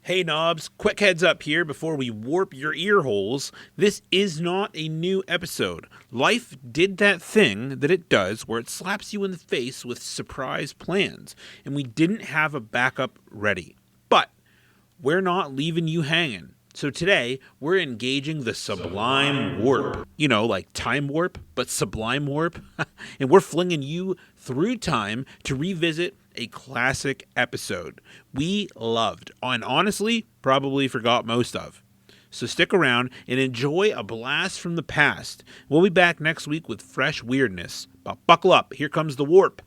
Hey knobs, quick heads up here before we warp your ear holes. This is not a new episode. Life did that thing that it does where it slaps you in the face with surprise plans, and we didn't have a backup ready. But we're not leaving you hanging. So today, we're engaging the Sublime Warp. You know, like Time Warp, but Sublime Warp. And we're flinging you through time to revisit a classic episode we loved, and honestly, probably forgot most of. So stick around and enjoy a blast from the past. We'll be back next week with fresh weirdness. But buckle up, here comes the warp.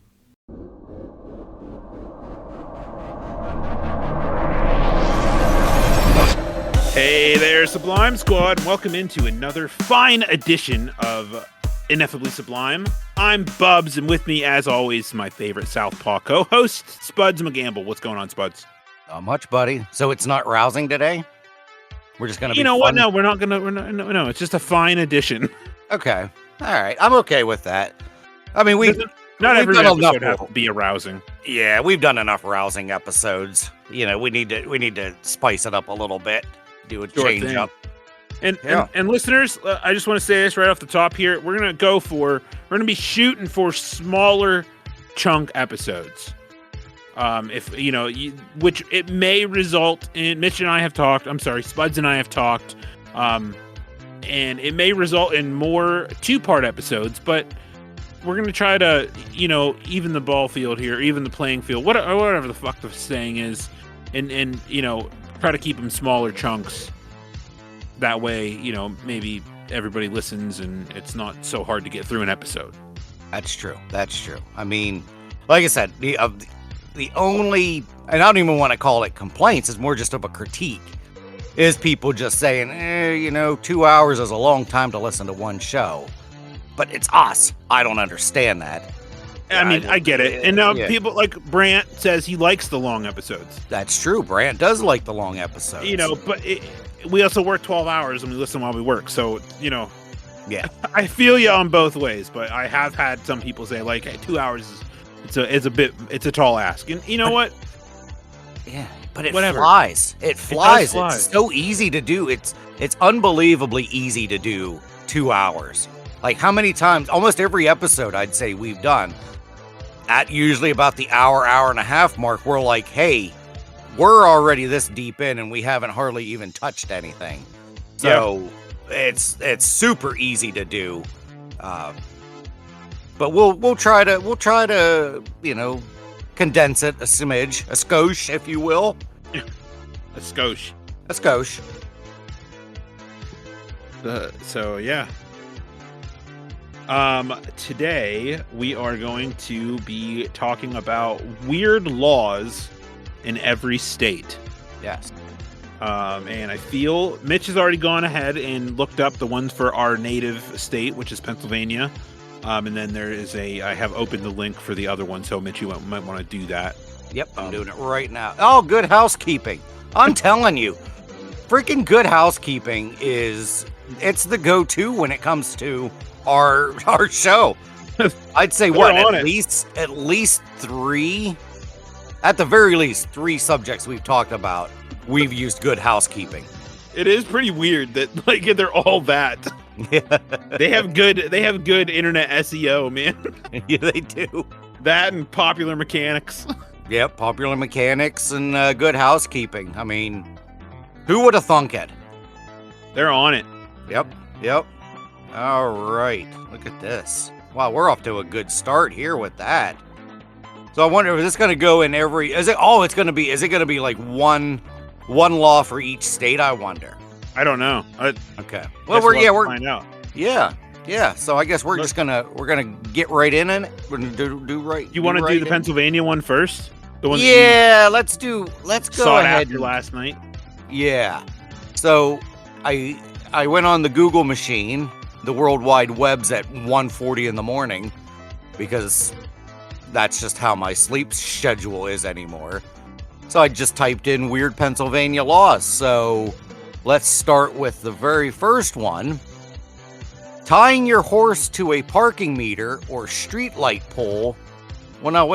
Hey there, Sublime Squad, and welcome into another fine edition of Ineffably Sublime. I'm Bubs, and with me, as always, my favorite Southpaw co-host, Spuds McGamble. What's going on, Spuds? Not much, buddy. So it's not rousing today? We're just gonna be what? fun? No, we're not gonna. No. It's just a fine edition. Okay, all right. I'm okay with that. I mean, not every done episode enough. has to be arousing. Yeah, we've done enough rousing episodes. You know, we need to spice it up a little bit. Do a change up. And listeners, I just want to say this right off the top here. We're gonna be shooting for smaller chunk episodes. If you know, which it may result in. Mitch and I have talked. I'm sorry, Spuds and I have talked. And it may result in more 2-part episodes, but we're gonna try to, even the ball field here, even the playing field, whatever the fuck the saying is, and try to keep them smaller chunks. That way, maybe everybody listens and it's not so hard to get through an episode. That's true. I mean, like I said, the only, and I don't even want to call it complaints, it's more just of a critique, is people just saying, 2 hours is a long time to listen to one show. But it's us. I don't understand that. I mean, I get it. And now people like Brant says he likes the long episodes. That's true. Brant does like the long episodes. But we also work 12 hours and we listen while we work. So, yeah, I feel you on both ways. But I have had some people say, like, hey, 2 hours it's a tall ask. And you know what? Yeah, but it Whatever. flies. It flies. Fly. It's so easy to do. It's unbelievably easy to do 2 hours. Like, how many times, almost every episode I'd say we've done, at usually about the hour and a half mark, we're like, hey, we're already this deep in and we haven't hardly even touched anything. So it's super easy to do. But we'll try to condense it a smidge, a skosh, if you will. A skosh. So yeah. Today we are going to be talking about weird laws in every state. Yes. And I feel Mitch has already gone ahead and looked up the ones for our native state, which is Pennsylvania. And then I have opened the link for the other one, so Mitch, you might want to do that. Yep, I'm doing it right now. Oh, good housekeeping. I'm telling you, freaking good housekeeping it's the go-to when it comes to our show. I'd say at least 3, at the very least 3 subjects we've talked about, we've used good housekeeping. It is pretty weird that they're all that. Yeah. They have good internet SEO, man. Yeah, they do. That and popular mechanics. Yep, popular mechanics and good housekeeping. I mean, who would have thunk it? They're on it. Yep. All right, look at this. Wow, we're off to a good start here with that. So I wonder if this is going to go in every. Is it going to be like one law for each state? I wonder. I don't know. Okay. Well, we're find out. Yeah. So I guess we're gonna get right in it. We're gonna do right. You want to do the Pennsylvania one first? The one. Yeah, let's go ahead. After last night. Yeah. So I went on the Google machine, the World Wide Web's at 1:40 in the morning, because that's just how my sleep schedule is anymore. So I just typed in weird Pennsylvania laws. So let's start with the very first one. Tying your horse to a parking meter or street light pole. Well, now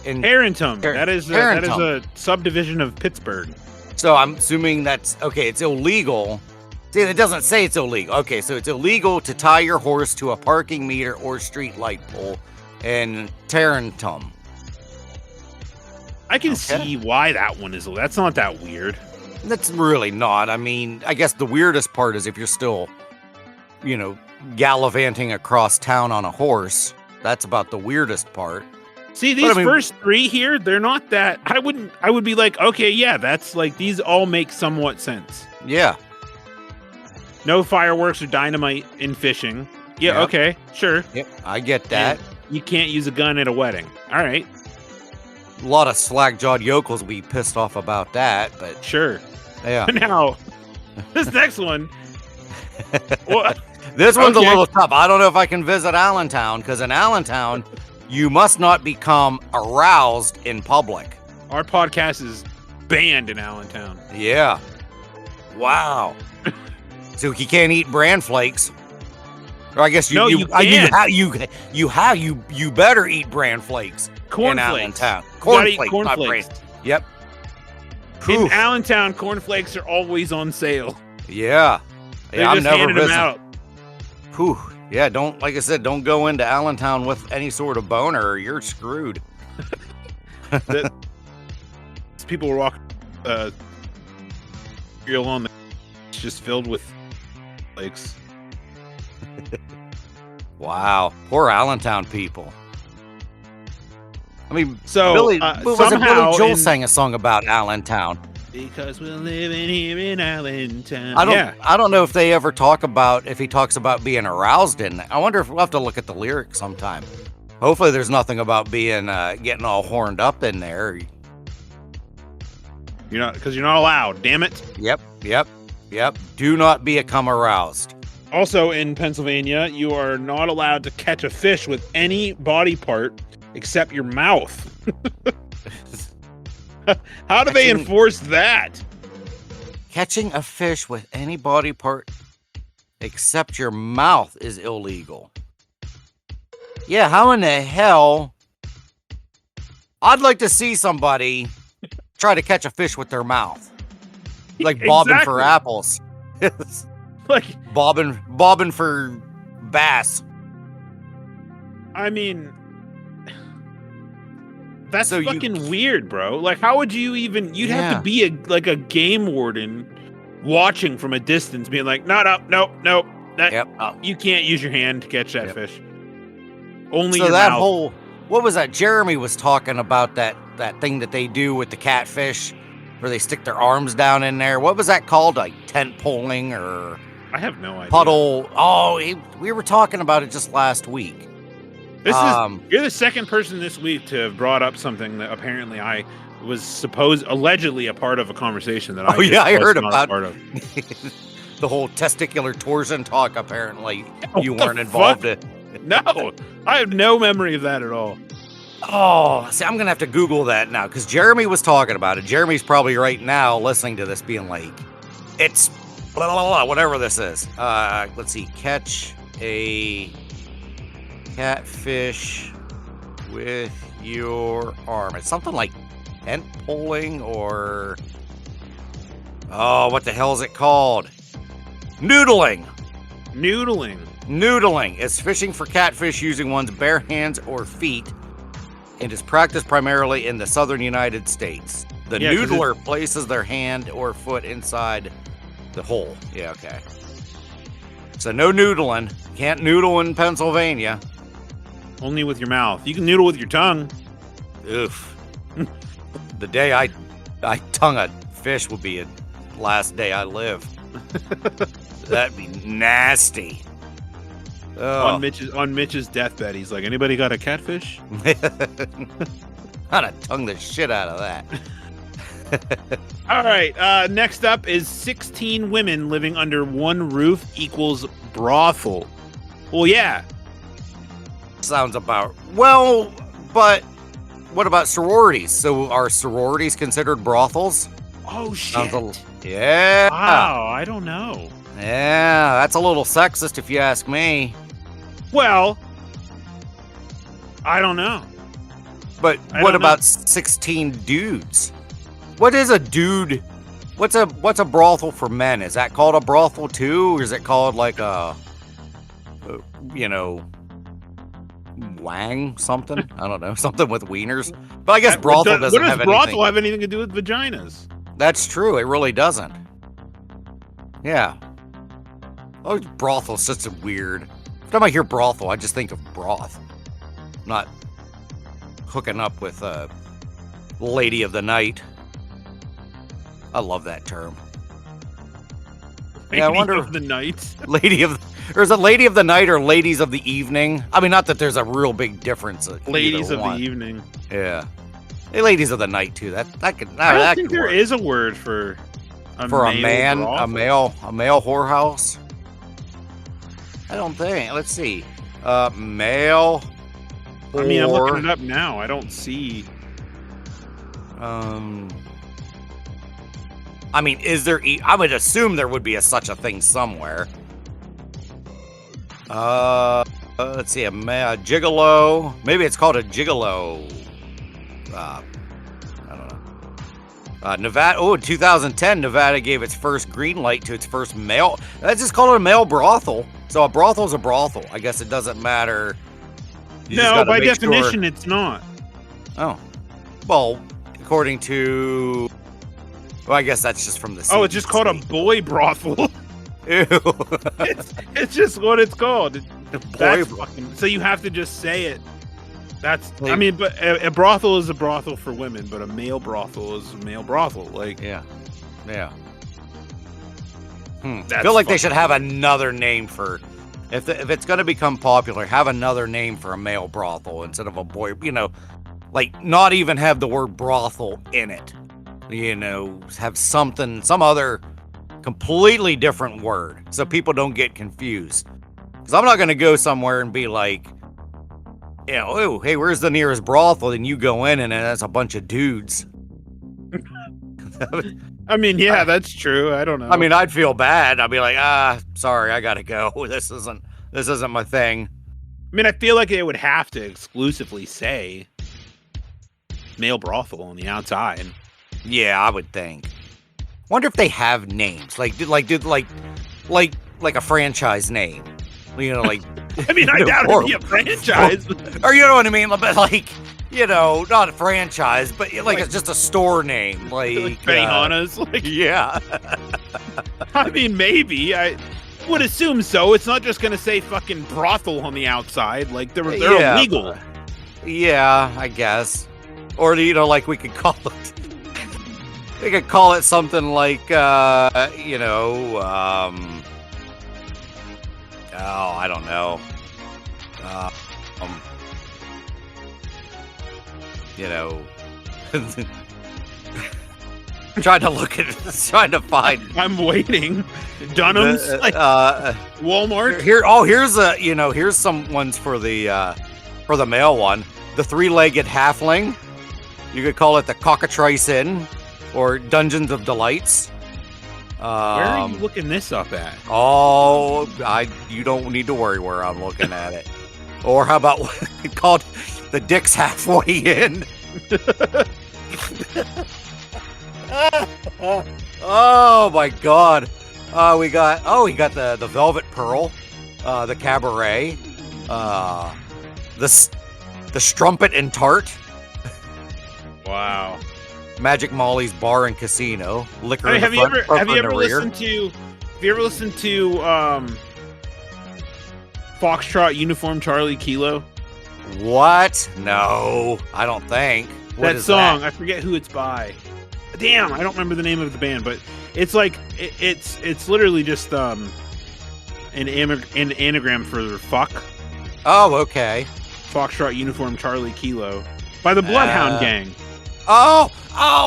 in Tarentum. That is Tarentum. a subdivision of Pittsburgh. So I'm assuming that's okay. It's illegal. See, it doesn't say it's illegal. Okay, so it's illegal to tie your horse to a parking meter or street light pole in Tarentum. I can see why that one is. That's not that weird. That's really not. I mean, I guess the weirdest part is if you're still, gallivanting across town on a horse. That's about the weirdest part. See, these first three here, they're not that. I would be like, okay, yeah, that's like, these all make somewhat sense. Yeah. No fireworks or dynamite in fishing. Yeah, Yep. okay, sure. Yep, I get that. And you can't use a gun at a wedding. All right, A lot of slack-jawed yokels will be pissed off about that, but sure. yeah. Now, this next one. Well, This one's okay. a little tough. I don't know if I can visit Allentown, because in Allentown, you must not become aroused in public. Our podcast is banned in Allentown. Yeah. Wow. So you can't eat bran flakes. Or I guess No, you can. You better eat bran flakes in Cornflakes. Allentown. You gotta eat Cornflakes, not bran. cornflakes. Yep. In Oof. Allentown, cornflakes are always on sale. Yeah. They're Yeah, I'm just never handing them visiting. out. Whew. Yeah, like I said, don't go into Allentown with any sort of boner or you're screwed. People were walking along the it's just filled with flakes. Wow. Poor Allentown people. I mean, So Billy somehow Joel sang a song about Allentown. Because we're living here in Allentown. I don't know if he talks about being aroused in that. I wonder if we'll have to look at the lyrics sometime. Hopefully there's nothing about being getting all horned up in there. You're not allowed. Damn it. Yep. Do not become aroused. Also in Pennsylvania, you are not allowed to catch a fish with any body part except your mouth. How do they enforce that? Catching a fish with any body part except your mouth is illegal. Yeah, how in the hell? I'd like to see somebody try to catch a fish with their mouth. Like bobbing for apples. Like bobbing for bass. I mean, that's So fucking weird, bro. Like, how would you even? You'd have Yeah. to be a game warden, watching from a distance, being like, no. You can't use your hand to catch that fish. Only So your that mouth. what was that? Jeremy was talking about that thing that they do with the catfish, where they stick their arms down in there. What was that called? Like tent poling or I have no idea. puddle? Oh, we were talking about it just last week. You're the second person this week to have brought up something that apparently I was allegedly a part of a conversation that I heard not a about part of. the whole testicular torsion talk. Apparently, you What the weren't involved fuck? in. No, I have no memory of that at all. Oh, see, I'm gonna have to Google that now because Jeremy was talking about it. Jeremy's probably right now listening to this, being like, "It's blah blah blah, whatever this is." Let's see, catch a catfish with your arm. It's something like tent poling or what the hell is it called? Noodling. Noodling is fishing for catfish using one's bare hands or feet, and is practiced primarily in the southern United States. The noodler places their hand or foot inside the hole. Yeah, okay. So no noodling. Can't noodle in Pennsylvania. Only with your mouth. You can noodle with your tongue. Oof. The day I tongue a fish will be the last day I live. That'd be nasty. On Mitch's deathbed, he's like, anybody got a catfish? I'd tongue the shit out of that. All right. Next up is 16 women living under one roof equals brothel. Well, yeah. Sounds about well, but what about sororities? So are sororities considered brothels? Oh shit. Yeah. Wow. I don't know. Yeah, that's a little sexist if you ask me. Well, I don't know. But I what don't know. about 16 dudes? What is a dude? What's a brothel for men? Is that called a brothel too, or is it called like a wang something? I don't know, something with wieners. But I guess brothel doesn't have anything. What does brothel have anything to do with vaginas? That's true. It really doesn't. Yeah. Oh, brothel's such a weird. Every time I hear brothel, I just think of broth. Not hooking up with a lady of the night. I love that term. Yeah, I wonder of the night. Or is it lady of the night or ladies of the evening? I mean, not that there's a real big difference. Ladies of the evening. Yeah. Hey, ladies of the night too. That could. I don't think there is a word for a male whorehouse. I don't think. Let's see. Male. I mean, I'm looking it up now. I don't see. I mean, is there? I would assume there would be such a thing somewhere. Let's see. A gigolo. Maybe it's called a gigolo. I don't know. Nevada. Oh, in 2010, Nevada gave its first green light to its first male. Let's just call it a male brothel. So a brothel is a brothel. I guess it doesn't matter. No, by definition, it's not. Oh, well, according to. Well, I guess that's just from the. Oh, it's just called a boy brothel. Ew. it's just what it's called. Boy so you have to just say it. I mean, but a brothel is a brothel for women, but a male brothel is a male brothel. Like, yeah. I feel like they should have another name for, if it's going to become popular, have another name for a male brothel instead of a boy. Like not even have the word brothel in it. Have some other completely different word so people don't get confused. Because I'm not going to go somewhere and be like, oh, hey, where's the nearest brothel? And you go in and that's a bunch of dudes. I mean, yeah, that's true. I don't know. I mean, I'd feel bad. I'd be like, sorry, I gotta go. This isn't my thing. I mean, I feel like they would have to exclusively say male brothel on the outside. Yeah, I would think. Wonder if they have names, like a franchise name. Like. I mean, I doubt it'd be a franchise. Or you know what I mean? But like, not a franchise, but like it's just a store name. Like Benihana's. Yeah. I mean, maybe. I would assume so. It's not just going to say fucking brothel on the outside. Like, they're illegal. Yeah, I guess. Or, like we could call it. We could call it something like, oh, I don't know. Trying to find. I'm waiting. Dunham's, Walmart. Here's some ones for the male one. The three-legged halfling. You could call it the Cockatrice Inn or Dungeons of Delights. Where are you looking this up at? Oh, you don't need to worry where I'm looking at it. Or how about called the Dick's Halfway Inn? Oh my God! We got the Velvet Pearl, the Cabaret, the Strumpet and Tart. Wow. Magic Molly's Bar and Casino. Liquor in the front, have you ever listened to Foxtrot Uniform Charlie Kilo? What? No, I don't think. That song, I forget who it's by. Damn, I don't remember the name of the band, but it's like it's literally just an anagram for fuck. Oh, okay. Foxtrot Uniform Charlie Kilo by the Bloodhound Gang. Oh,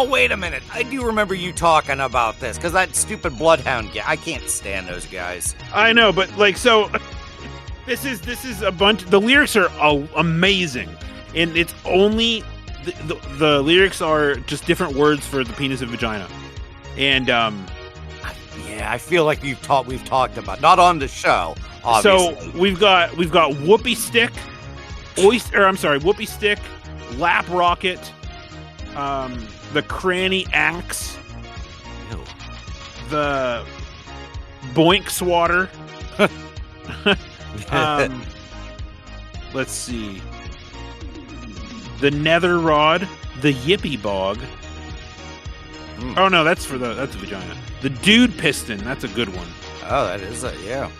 wait a minute. I do remember you talking about this, because that stupid Bloodhound guy, I can't stand those guys. I know, but so this is a bunch. The lyrics are amazing, and it's only the lyrics are just different words for the penis and vagina, and yeah, I feel like we've talked about, not on the show, obviously. So we've got whoopee stick, whoopee stick, lap rocket, the cranny axe, Ew. the boink swatter. Let's see. The nether rod, the yippee bog. Oh no, that's a vagina. The dude piston, that's a good one. Oh, that is it, yeah.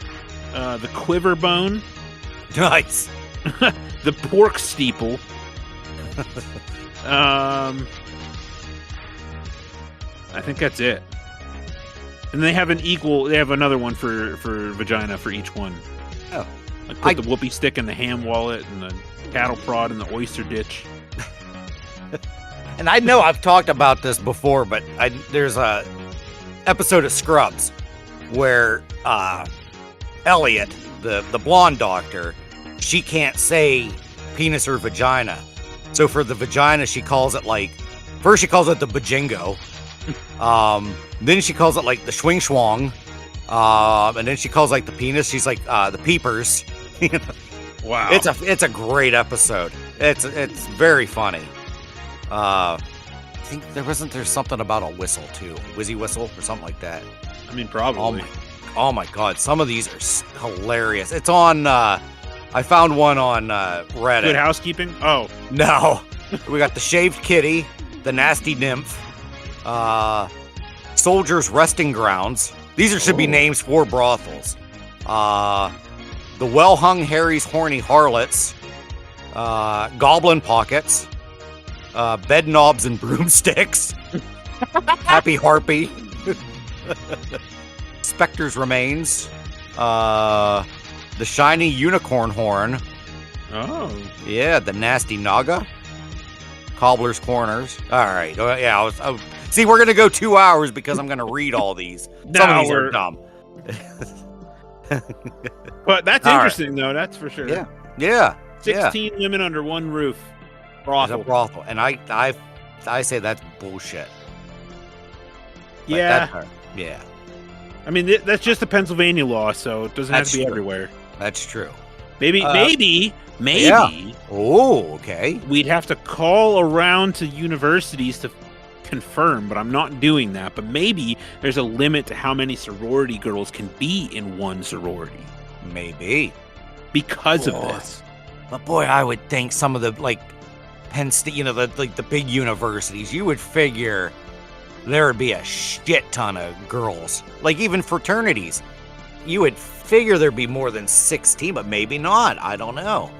The quiver bone, Nice. the pork steeple. I think that's it. And they have another one for vagina for each one. Oh. Like put the whoopee stick in the ham wallet and the cattle prod in the oyster ditch. And I know I've talked about this before, but there's a episode of Scrubs where Elliot, the blonde doctor, she can't say penis or vagina. So for the vagina, she calls it first she calls it the bajingo. Then she calls it the swing swang. And then she calls the penis, she's the peepers. Wow. It's a great episode. It's very funny. I think there's something about a whistle too, whizzy whistle or something like that. I mean, probably. Oh my god, some of these are hilarious. It's on. I found one on Reddit. Good Housekeeping. Oh no, we got the shaved kitty, the nasty nymph, soldiers' resting grounds. These should be names for brothels. The well-hung Harry's horny harlots, goblin pockets. Bed knobs and broomsticks. Happy Harpy. Spectre's remains. The shiny unicorn horn. Oh. Yeah, the nasty naga. Cobbler's corners. All right. Yeah, see, we're going to go 2 hours because I'm going to read all these. Some of these are dumb. But that's interesting, though. That's for sure. Yeah. 16 women under one roof. Brothel. It's a brothel, and I say that's bullshit. But Yeah. Yeah. I mean, that's just the Pennsylvania law, so it doesn't have to be everywhere. That's true. Maybe. Yeah. Oh, okay. We'd have to call around to universities to confirm, but I'm not doing that. But maybe there's a limit to how many sorority girls can be in one sorority. Maybe. Because of this. But boy, I would think some of the Penn State, the big universities, you would figure there would be a shit ton of girls. Even fraternities, you would figure there'd be more than 16, but maybe not. I don't know.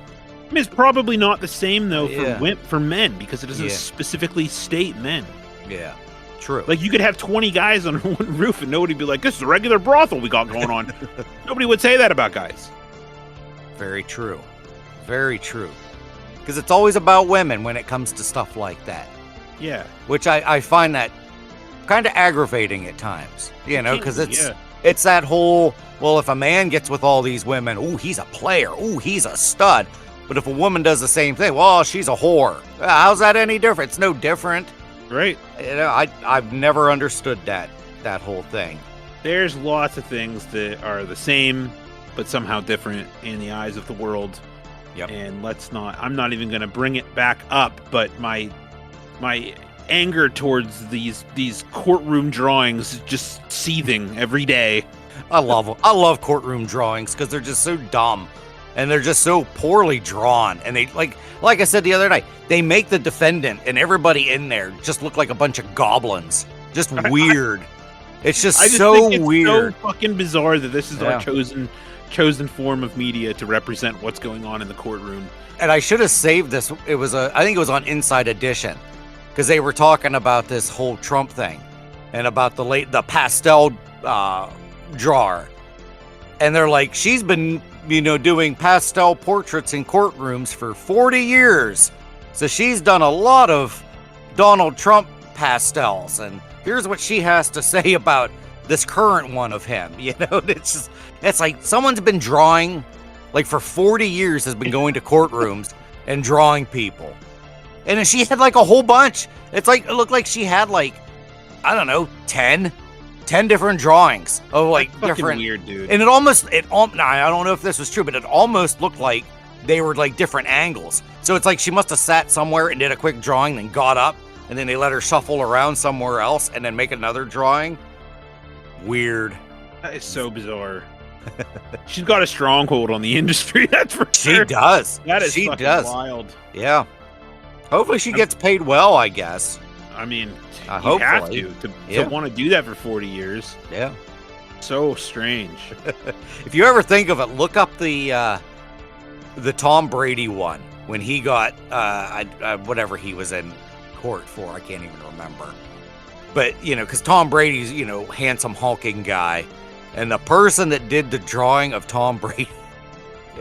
I mean, it's probably not the same though Yeah. for men because it doesn't specifically state men. Yeah, true. You could have 20 guys on one roof and nobody'd be like, "This is a regular brothel we got going on." Nobody would say that about guys. Very true. Very true. Because it's always about women when it comes to stuff like that. Yeah. Which I find that kind of aggravating at times. Because it's that whole, well, if a man gets with all these women, ooh, he's a player. Ooh, he's a stud. But if a woman does the same thing, well, she's a whore. How's that any different? It's no different. Right. I've never understood that whole thing. There's lots of things that are the same, but somehow different in the eyes of the world. Yep. And I'm not even going to bring it back up, but my anger towards these courtroom drawings is just seething every day. I love courtroom drawings because they're just so dumb and they're just so poorly drawn. And they like I said the other night, they make the defendant and everybody in there just look like a bunch of goblins. Just weird. It's just so weird. So fucking bizarre that this is our chosen form of media to represent what's going on in the courtroom. And I should have saved this. I think it was on Inside Edition because they were talking about this whole Trump thing and about the pastel drawer. And they're like, she's been, doing pastel portraits in courtrooms for 40 years. So she's done a lot of Donald Trump pastels. And here's what she has to say about this current one of him. It's like someone's been drawing, for 40 years has been going to courtrooms and drawing people. And then she had a whole bunch. It looked like she had I don't know, 10 different drawings of That's different weird, dude. And I don't know if this was true, but it almost looked like they were like different angles. So it's like she must have sat somewhere and did a quick drawing, then got up, and then they let her shuffle around somewhere else and then make another drawing. Weird. That is so bizarre. She's got a stronghold on the industry, that's for sure. She does. That is she fucking does. wild. Yeah. Hopefully she gets paid well, I guess. I mean, you hopefully. have to want to do that for 40 years. Yeah. So strange. If you ever think of it, look up the Tom Brady one when he got whatever he was in court for. I can't even remember. But, because Tom Brady's, handsome, hulking guy. And the person that did the drawing of Tom Brady,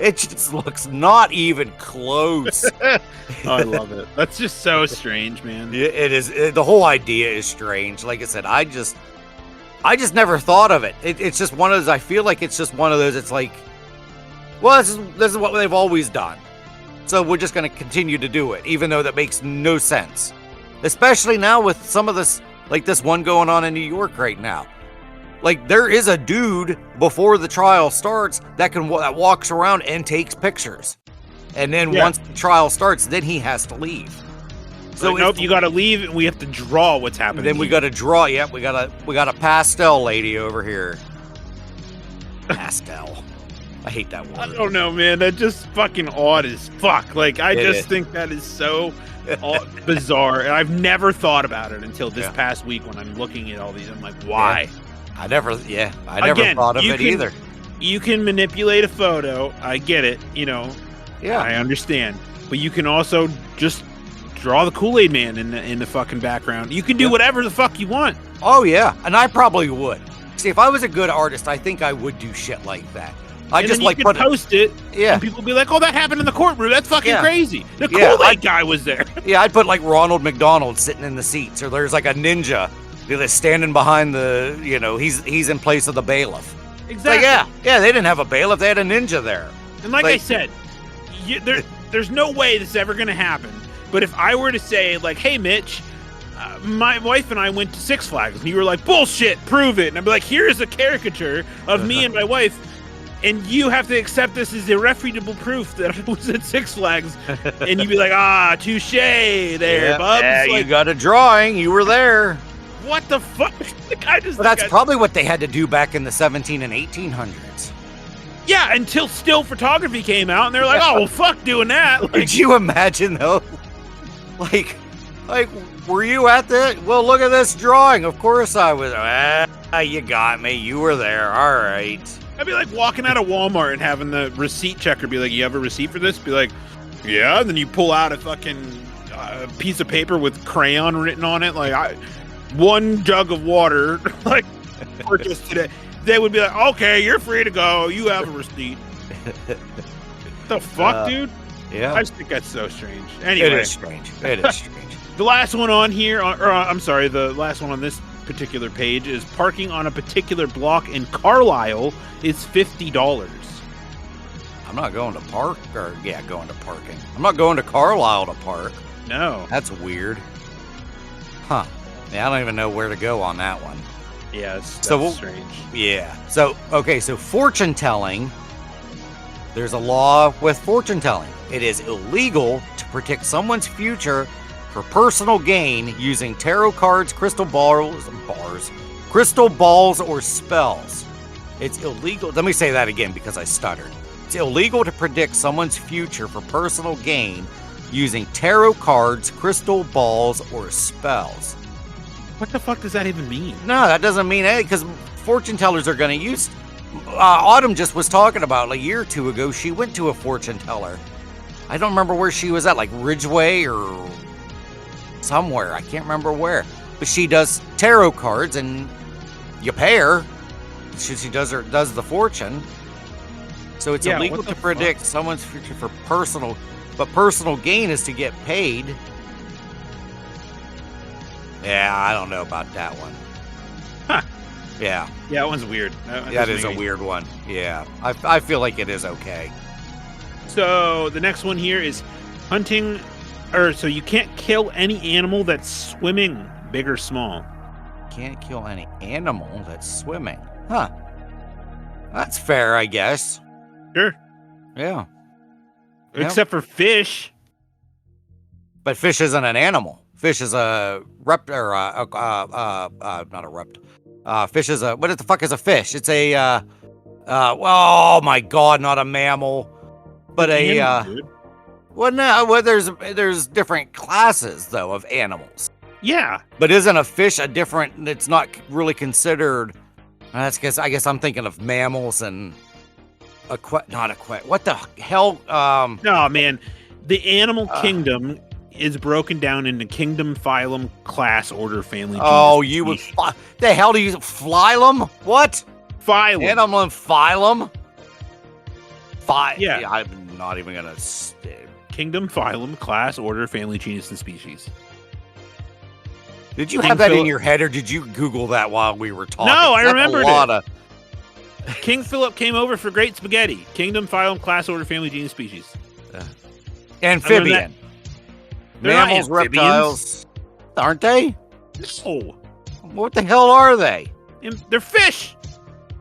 it just looks not even close. Oh, I love it. That's just so strange, man. It is. The whole idea is strange. Like I said, I just never thought of it. It's just one of those. I feel like it's just one of those. It's like, well, this is what they've always done. So we're just going to continue to do it, even though that makes no sense. Especially now with some of this, like this one going on in New York right now. Like, there is a dude before the trial starts that walks around and takes pictures. And then once the trial starts, then he has to leave. So nope, you got to leave and we have to draw what's happening. Then we got to draw. Yep, we got a pastel lady over here. Pastel. I hate that word. I don't know, man. That's just fucking odd as fuck. Like, I just think that is so bizarre. And I've never thought about it until this past week when I'm looking at all these. I'm like, why? Yeah. I never thought of it either. You can manipulate a photo. I get it, Yeah. I understand. But you can also just draw the Kool-Aid Man in the fucking background. You can do whatever the fuck you want. Oh, yeah. And I probably would. See, if I was a good artist, I think I would do shit like that. Post it. Yeah. And people be like, oh, that happened in the courtroom. That's fucking crazy. The Kool-Aid guy was there. Yeah, I'd put like Ronald McDonald sitting in the seats, or there's like a ninja that's standing behind the, he's in place of the bailiff. Exactly. Like, yeah, they didn't have a bailiff. They had a ninja there. And like I said, there's no way this is ever going to happen. But if I were to say, like, hey, Mitch, my wife and I went to Six Flags, and you were like, bullshit, prove it. And I'd be like, here's a caricature of me and my wife, and you have to accept this as irrefutable proof that I was at Six Flags. And you'd be like, touche there, bubs. Yeah, like, you got a drawing. You were there. What the fuck? That's probably what they had to do back in the 17 and 1800s. Yeah, until still photography came out, and they're like, oh, well, fuck doing that. Like, could you imagine, though? Like, were you at the... Well, look at this drawing. Of course I was. You got me. You were there. All right. I'd be like walking out of Walmart and having the receipt checker be like, you have a receipt for this? Be like, yeah. And then you pull out a fucking piece of paper with crayon written on it. Like, one jug of water, like, purchased today. They would be like, okay, you're free to go. You have a receipt. The fuck, dude? Yeah. I just think that's so strange. Anyway. It is strange. The last one on here, the last one on this particular page is parking on a particular block in Carlisle is $50. I'm not going to park, going to parking. I'm not going to Carlisle to park. No. That's weird. Huh. Yeah, I don't even know where to go on that one. Yeah, that's strange. Yeah. So fortune telling, there's a law with fortune telling. It is illegal to predict someone's future for personal gain using tarot cards, crystal balls, or spells. It's illegal. Let me say that again because I stuttered. It's illegal to predict someone's future for personal gain using tarot cards, crystal balls, or spells. What the fuck does that even mean? No, that doesn't mean anything, because fortune tellers are going to use... Autumn just was talking about, like, a year or two ago, she went to a fortune teller. I don't remember where she was at, like Ridgeway or somewhere. I can't remember where. But she does tarot cards, and you pay her. She does the fortune. So it's illegal to predict someone's future for personal... But personal gain is to get paid. Yeah, I don't know about that one. Huh. Yeah. Yeah, that one's weird. That is a weird one. Yeah. I feel like it is okay. So the next one here is hunting, so you can't kill any animal that's swimming, big or small. Can't kill any animal that's swimming. Huh. That's fair, I guess. Sure. Yeah. Except for fish. But fish isn't an animal. Fish is a not a rept. Fish is what the fuck is a fish? It's a oh my god, not a mammal, but there's different classes though of animals. Yeah. But isn't a fish a different? It's not really considered. I guess I'm thinking of mammals and what the hell? No, man. The animal kingdom is broken down into kingdom, phylum, class, order, family. Oh, genus, you would. species. The hell do you phylum? What? Phylum. Animal and phylum? Yeah. I'm not even gonna. Kingdom, phylum, class, order, family, genus, and species. Did you have that in your head, or did you Google that while we were talking? No, I remembered it. King Philip came over for great spaghetti. Kingdom, phylum, class, order, family, genus, species. Amphibian. Mammals, reptiles. Aren't they? No. What the hell are they? They're fish.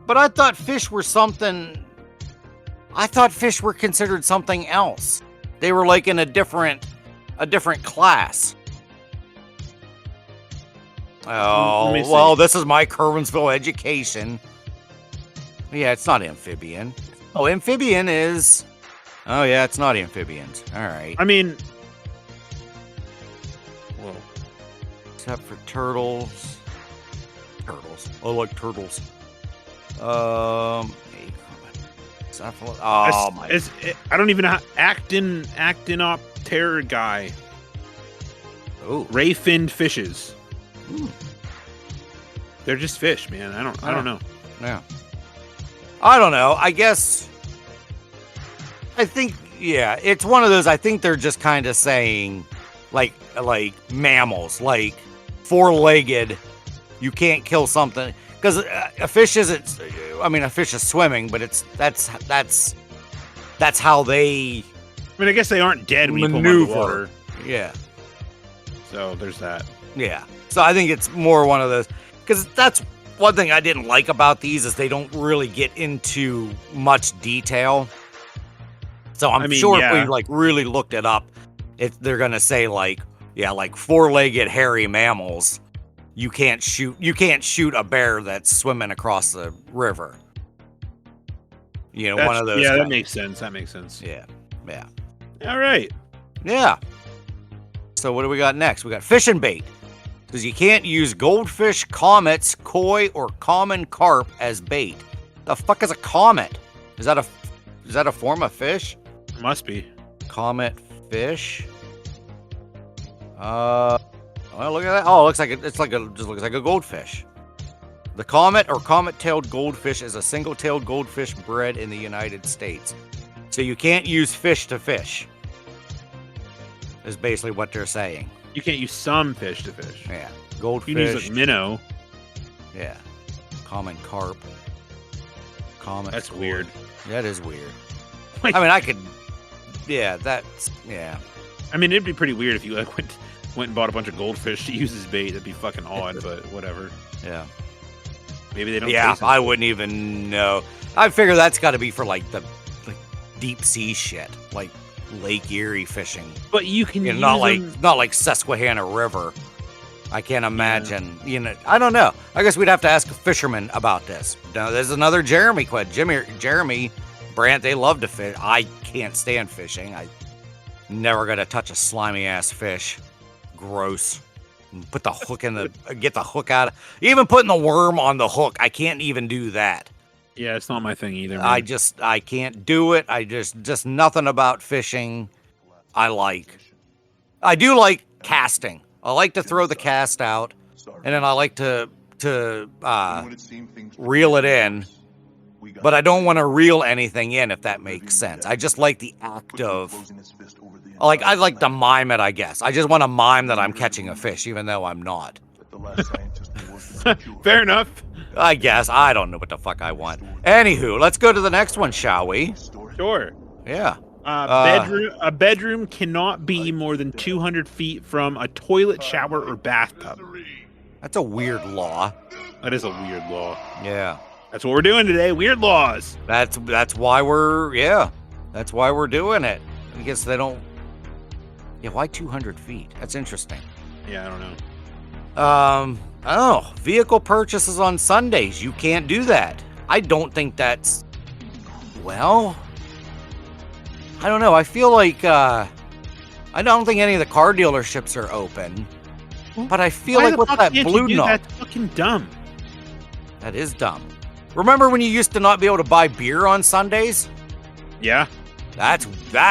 But I thought fish were something. I thought fish were considered something else. They were like in a different class. Oh, well, this is my Kerwinsville education. Yeah, it's not amphibian. Oh, amphibian is... Oh, yeah, it's not amphibians. All right. I mean... Whoa. Except for turtles. Turtles. I like turtles. Oh, my... I don't even know how... Actinoptera guy. Oh. Ray-finned fishes. They're just fish, man. I don't know. Yeah. I don't know. I think yeah, it's one of those. I think they're just kind of saying like mammals, like four-legged. You can't kill something because a fish isn't. I mean, a fish is swimming, but that's how they. I mean, I guess they aren't dead when you put them underwater. Yeah. So there's that. Yeah. So I think it's more one of those, because that's one thing I didn't like about these is they don't really get into much detail. So I'm sure if we like really looked it up, they're gonna say like four-legged hairy mammals, you can't shoot a bear that's swimming across the river. You know, one of those. Yeah, that makes sense. Yeah. All right. Yeah. So what do we got next? We got fishing bait. Because you can't use goldfish, comets, koi, or common carp as bait. The fuck is a comet? Is that a form of fish? It must be. Comet fish. Well, look at that. Oh, it looks like just looks like a goldfish. The comet or comet-tailed goldfish is a single-tailed goldfish bred in the United States. So you can't use fish to fish. Is basically what they're saying. You can't use some fish to fish. Yeah. Goldfish. You can use like minnow. Yeah. Common carp. Comet. That's weird. That is weird. Like, I mean, I could. Yeah, that's. Yeah. I mean, it'd be pretty weird if you like went and bought a bunch of goldfish to use as bait. That'd be fucking odd, but whatever. Yeah. Maybe they don't. Yeah, I wouldn't even know. I figure that's got to be for like the deep sea shit, like Lake Erie fishing. But you can use not like Susquehanna River. I can't imagine. Yeah. You know, I don't know. I guess we'd have to ask a fisherman about this. Now, there's another Jeremy question. Jeremy Brandt, they love to fish. I can't stand fishing. I never gonna touch a slimy ass fish. Gross. Put the hook get the hook out. Even putting the worm on the hook, I can't even do that. Yeah, it's not my thing either, man. I can't do it. I just nothing about fishing I like. I do like casting. I like to throw the cast out, and then I like to reel it in, but I don't want to reel anything in, if that makes sense. I just like the act of, I like to mime it, I guess. I just want to mime that I'm catching a fish, even though I'm not. Fair enough. I guess. I don't know what the fuck I want. Anywho, let's go to the next one, shall we? Sure. Yeah. A bedroom cannot be more than 200 feet from a toilet, shower, or bathtub. That's a weird law. That is a weird law. Yeah. That's what we're doing today. Weird laws. That's why we're doing it. guess they don't. Yeah, why 200 feet? That's interesting. Yeah, I don't know. Oh, vehicle purchases on Sundays. You can't do that. I don't think that's. Well, I don't know. I feel like I don't think any of the car dealerships are open. But I feel like what's that blue knob? That's fucking dumb. That is dumb. Remember when you used to not be able to buy beer on Sundays? Yeah. That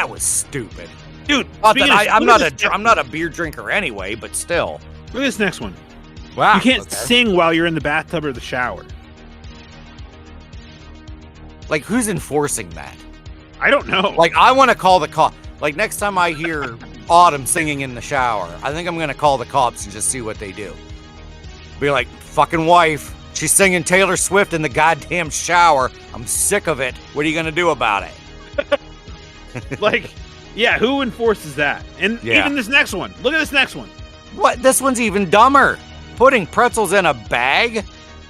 was stupid. Dude, I'm not a beer drinker anyway, but still. Look at this next one. Wow. You can't sing while you're in the bathtub or the shower. Like, who's enforcing that? I don't know. Like, I want to call the cop. Like, next time I hear Autumn singing in the shower, I think I'm going to call the cops and just see what they do. Be like, fucking wife, she's singing Taylor Swift in the goddamn shower. I'm sick of it. What are you going to do about it? Like, yeah, who enforces that? And even this next one. Look at this next one. What? This one's even dumber. Putting pretzels in a bag?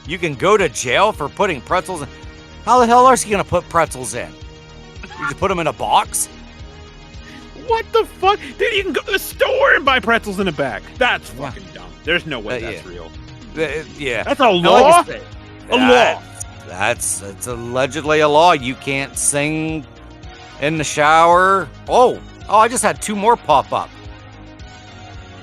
You can go to jail for putting pretzels in. How the hell are you going to put pretzels in? You just put them in a box? What the fuck? Dude, you can go to the store and buy pretzels in a bag. That's fucking dumb. There's no way that's real. Yeah. That's a law? A law. That's allegedly a law. You can't sing in the shower. Oh, I just had 2 more pop up.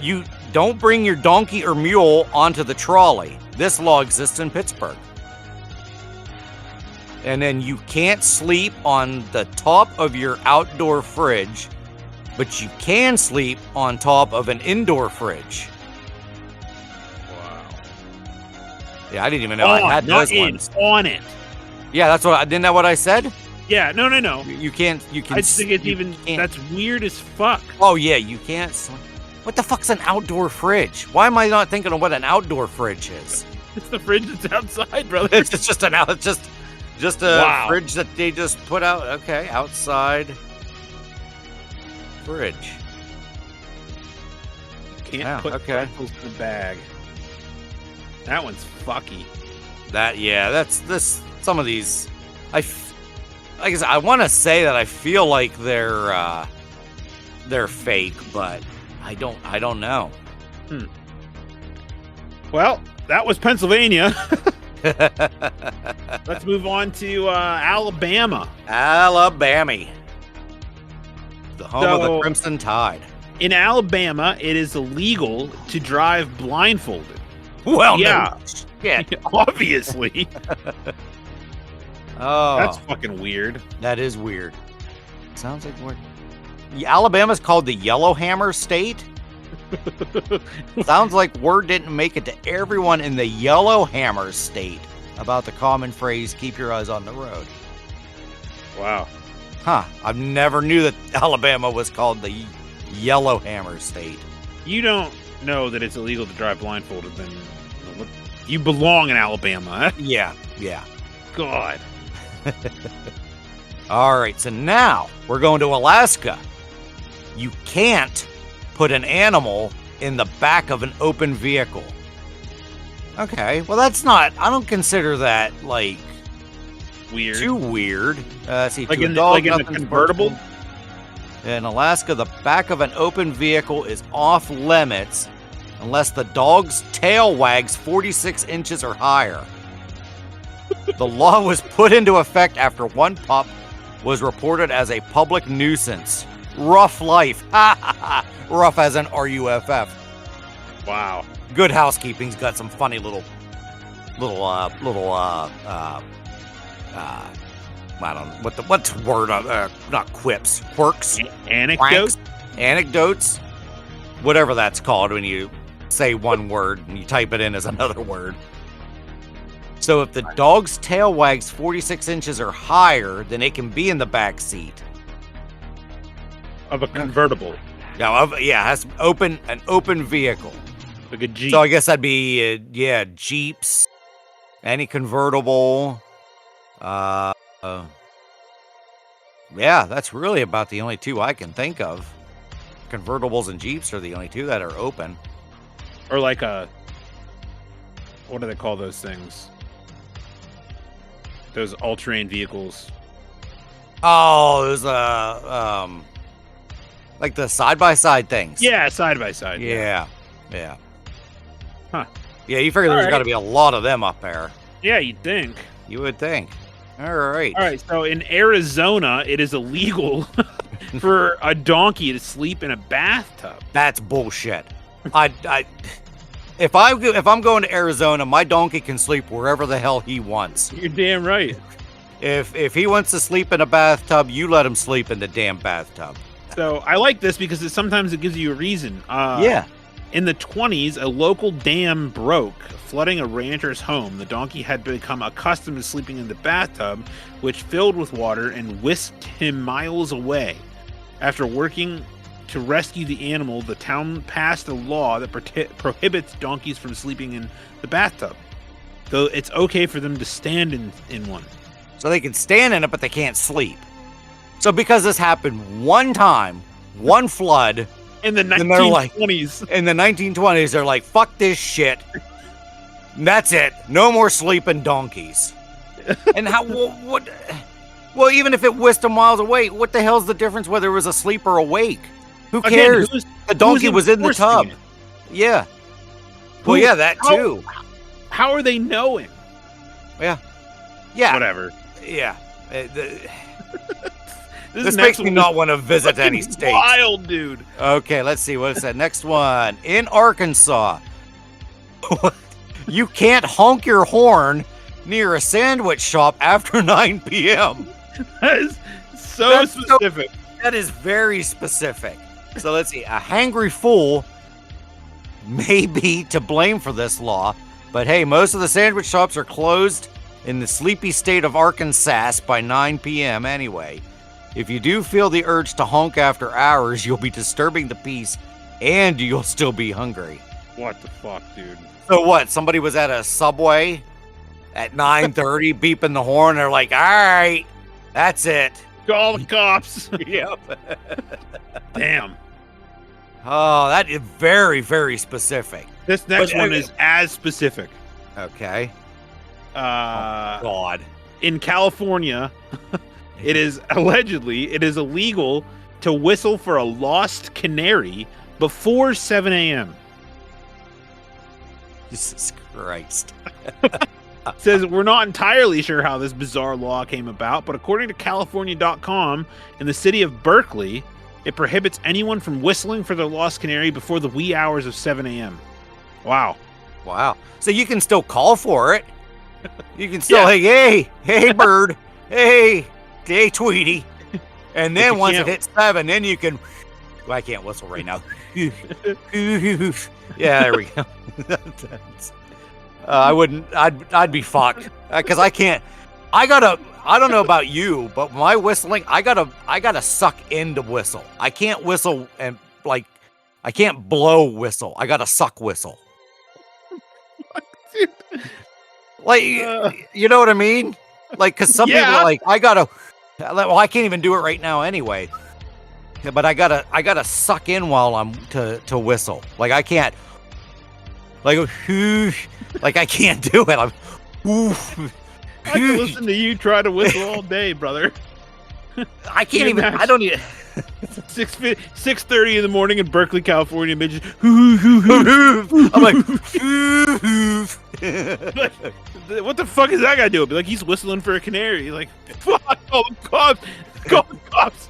You don't bring your donkey or mule onto the trolley. This law exists in Pittsburgh. And then you can't sleep on the top of your outdoor fridge, but you can sleep on top of an indoor fridge. Wow. Yeah, I didn't even know I had those ones. On it. Yeah, isn't that what I said? Yeah, no. You can't. I just think that's weird as fuck. Oh yeah, you can't. What the fuck's an outdoor fridge? Why am I not thinking of what an outdoor fridge is? It's the fridge that's outside, brother. It's just a fridge that they just put out. Okay, outside fridge. You can't put pretzels in a bag. That one's fucky. That's this. Some of these, like I said, I want to say that I feel like they're fake, but I don't know. Well, that was Pennsylvania. Let's move on to Alabama. Alabama. The home of the Crimson Tide. In Alabama, it is illegal to drive blindfolded. Well, yeah. Yeah. Obviously. Oh. That's fucking weird. That is weird. Sounds like weird. Alabama's called the Yellowhammer State. Sounds like word didn't make it to everyone in the Yellowhammer State about the common phrase, keep your eyes on the road. Wow. Huh. I never knew that Alabama was called the Yellowhammer State. You don't know that it's illegal to drive blindfolded, then you belong in Alabama. Yeah. God. All right, so now we're going to Alaska. You can't put an animal in the back of an open vehicle. Okay, well I don't consider that like weird. Too weird. See, like to in, a dog, like in a convertible? In Alaska, the back of an open vehicle is off limits unless the dog's tail wags 46 inches or higher. The law was put into effect after one pup was reported as a public nuisance. Rough life. Rough as in R-U-F-F. Wow. Good Housekeeping's got some funny little I don't know what's the word, not quips, quirks, anecdotes, anecdotes, whatever that's called when you say one word and you type it in as another word. So if the dog's tail wags 46 inches or higher, then it can be in the back seat of a convertible. It has an open vehicle. Like a Jeep. So I guess that'd be Jeeps, any convertible. Yeah, that's really about the only two I can think of. Convertibles and Jeeps are the only two that are open. Or like what do they call those things? Those all-terrain vehicles. Oh, there's Like the side-by-side things. Yeah, side by side. Yeah. Huh. Yeah, you figure there's got to be a lot of them up there. Yeah, you'd think. You would think. All right. All right, so in Arizona, it is illegal for a donkey to sleep in a bathtub. That's bullshit. If I'm going to Arizona, my donkey can sleep wherever the hell he wants. You're damn right. If he wants to sleep in a bathtub, you let him sleep in the damn bathtub. So I like this because sometimes it gives you a reason. Yeah. In the 20s, a local dam broke, flooding a rancher's home. The donkey had become accustomed to sleeping in the bathtub, which filled with water and whisked him miles away. After working to rescue the animal, the town passed a law that prohibits donkeys from sleeping in the bathtub, though it's okay for them to stand in one. So they can stand in it, but they can't sleep. So because this happened one time, one flood, In the 1920s. In the 1920s, they're like, fuck this shit. That's it. No more sleeping donkeys. And what? Well, even if it whisked them miles away, what the hell's the difference whether it was asleep or awake? Who cares? The donkey was in the tub. Yeah. Well, yeah, that too. How are they knowing? Yeah. Whatever. Yeah. This makes me not want to visit any states. Wild, dude. Okay, let's see. What is that next one? In Arkansas, you can't honk your horn near a sandwich shop after 9 p.m. That is so specific. That is very specific. So let's see. A hangry fool may be to blame for this law, but hey, most of the sandwich shops are closed in the sleepy state of Arkansas by 9 p.m. anyway. If you do feel the urge to honk after hours, you'll be disturbing the peace and you'll still be hungry. What the fuck, dude? So what? Somebody was at a Subway at 9:30 beeping the horn. They're like, all right, that's it. Call the cops. Yep. Damn. Oh, that is very, very specific. This next one is as specific. Okay. Oh, God. In California, it is illegal to whistle for a lost canary before 7 a.m. Jesus Christ. Says we're not entirely sure how this bizarre law came about, but according to California.com, in the city of Berkeley, it prohibits anyone from whistling for the lost canary before the wee hours of 7 a.m. Wow. Wow. So you can still call for it. You can still, hey, bird. Hey, Tweety. And then once it hits 7, then you can, well, I can't whistle right now. Yeah, there we go. I'd be fucked. Because I don't know about you, but my whistling, I gotta suck in to whistle. I can't whistle and I can't blow whistle. I gotta suck whistle. Like, you know what I mean? Like, because some people are like, I can't even do it right now anyway. But I gotta suck in while I'm to whistle. Like, I can't, like I can't do it. I'm, I can listen to you try to whistle all day, brother. I can't even, I don't even. 6:30 in the morning in Berkeley, California, midget. I'm like, what the fuck is that guy doing? Be like, he's whistling for a canary. Like, fuck, call the cops. Call the cops.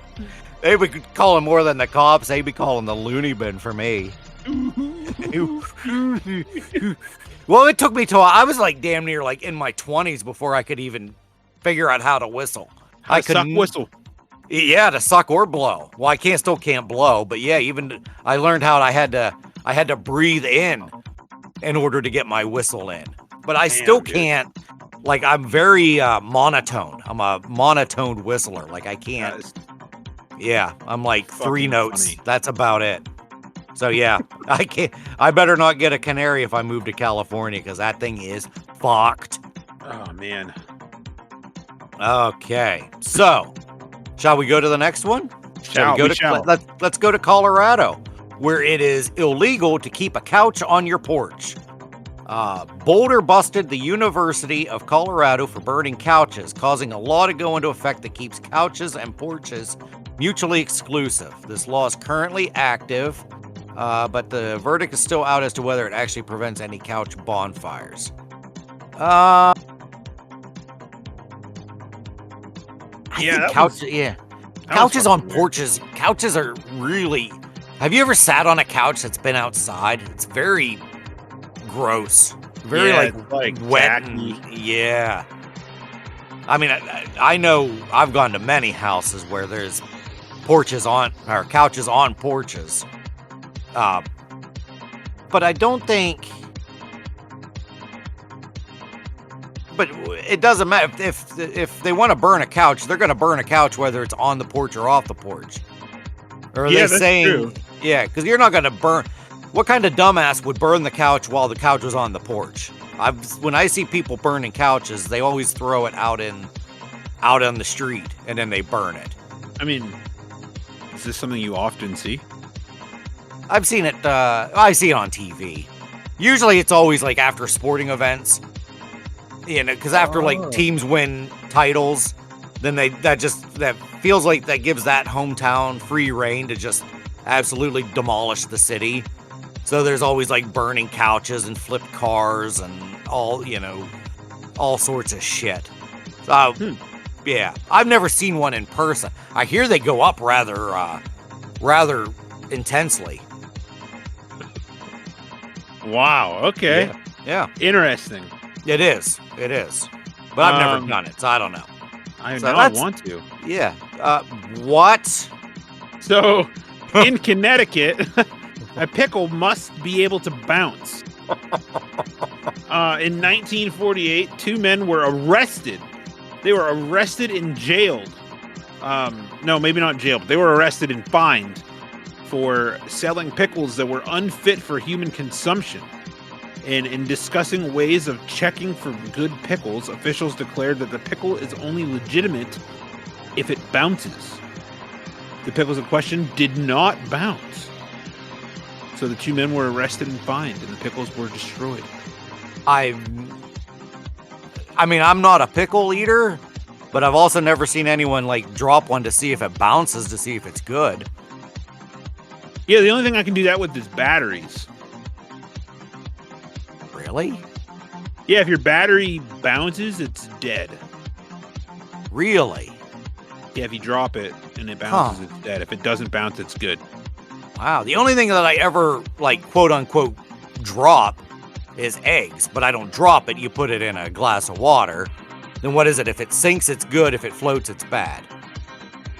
They would call him more than the cops. They'd be calling the loony bin for me. Well, it took me till I was like damn near like in my 20s before I could even figure out how to whistle. I could whistle. Yeah, to suck or blow. Well, I still can't blow, but yeah, even I learned how I had to breathe in order to get my whistle in. But I still can't. Like, I'm very monotone. I'm a monotone whistler. Like, I can't. Yeah, I'm like 3 notes. Funny. That's about it. So yeah, I can't. I better not get a canary if I move to California because that thing is fucked. Oh man. Okay, so shall we go to the next one? Shall we go Let's go to Colorado, where it is illegal to keep a couch on your porch. Boulder busted the University of Colorado for burning couches, causing a law to go into effect that keeps couches and porches mutually exclusive. This law is currently active, but the verdict is still out as to whether it actually prevents any couch bonfires. I think couches on porches. Couches are really. Have you ever sat on a couch that's been outside? It's very gross. Very like wet. Yeah. I mean, I know I've gone to many houses where there's couches on porches. But I don't think. But it doesn't matter if they want to burn a couch, they're going to burn a couch whether it's on the porch or off the porch. Or are they saying? True. Yeah, because you're not going to burn. What kind of dumbass would burn the couch while the couch was on the porch? When I see people burning couches, they always throw it out on the street and then they burn it. I mean, is this something you often see? I've seen it. I see it on TV. Usually, it's always like after sporting events. You know, because after like teams win titles, then that feels like that gives that hometown free reign to just absolutely demolish the city. So there's always like burning couches and flipped cars and all sorts of shit. So yeah, I've never seen one in person. I hear they go up rather intensely. Wow. Okay. Yeah. Interesting. It is. But I've never done it, so I don't know. I want to. Yeah. What? So, in Connecticut, a pickle must be able to bounce. In 1948, 2 men were arrested. They were arrested and jailed. No, maybe not jailed. But they were arrested and fined for selling pickles that were unfit for human consumption. And in discussing ways of checking for good pickles, officials declared that the pickle is only legitimate if it bounces. The pickles in question did not bounce. So the 2 men were arrested and fined, and the pickles were destroyed. I mean, I'm not a pickle eater, but I've also never seen anyone like drop one to see if it bounces to see if it's good. Yeah, the only thing I can do that with is batteries. Really? Yeah, if your battery bounces, it's dead. Really? Yeah, if you drop it and it bounces, it's dead. If it doesn't bounce, it's good. Wow. The only thing that I ever, like, quote unquote, drop is eggs, but I don't drop it. You put it in a glass of water. Then what is it? If it sinks, it's good. If it floats, it's bad.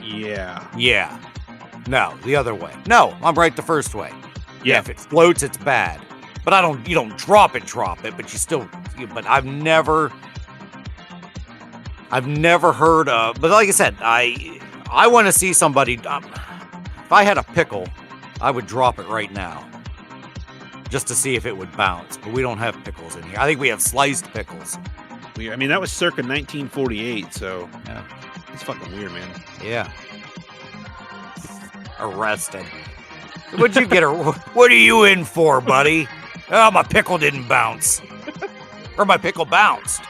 Yeah. Yeah. No, the other way. No, I'm right the first way. Yeah, if it floats, it's bad. But you don't drop it, but you still, but I've never heard of, but like I said, I want to see somebody, if I had a pickle, I would drop it right now, just to see if it would bounce, but we don't have pickles in here. I think we have sliced pickles. I mean, that was circa 1948, so yeah, it's fucking weird, man. Yeah. Arrested. What'd you get? What are you in for, buddy? Oh, my pickle didn't bounce. Or my pickle bounced.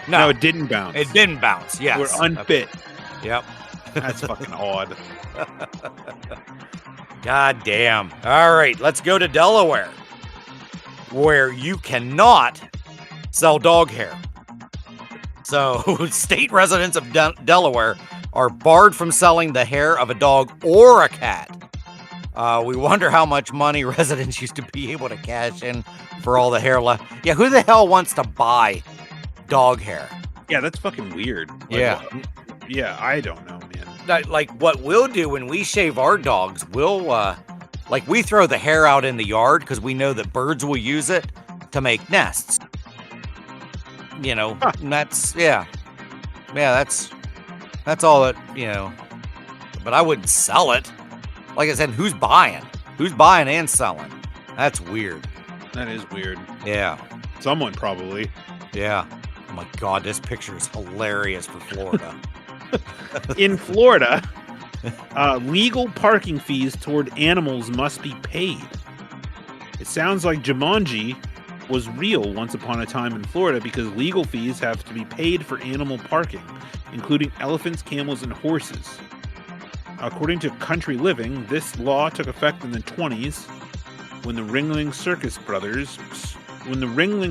No, it didn't bounce. It didn't bounce, yes. We're unfit. Yep. That's fucking odd. God damn. All right, let's go to Delaware, where you cannot sell dog hair. So, state residents of Delaware are barred from selling the hair of a dog or a cat. We wonder how much money residents used to be able to cash in for all the hair left. Yeah, who the hell wants to buy dog hair? Yeah, that's fucking weird. Yeah. Yeah, I don't know, man. Like, what we'll do when we shave our dogs, we'll, we throw the hair out in the yard because we know that birds will use it to make nests. You know, and that's, yeah. Yeah, that's all that, you know. But I wouldn't sell it. Like I said, who's buying? Who's buying and selling? That's weird. That is weird. Yeah. Someone probably. Yeah. Oh my God, this picture is hilarious for Florida. In Florida, legal parking fees toward animals must be paid. It sounds like Jumanji was real once upon a time in Florida because legal fees have to be paid for animal parking, including elephants, camels, and horses. According to Country Living, this law took effect in the 20s when the Ringling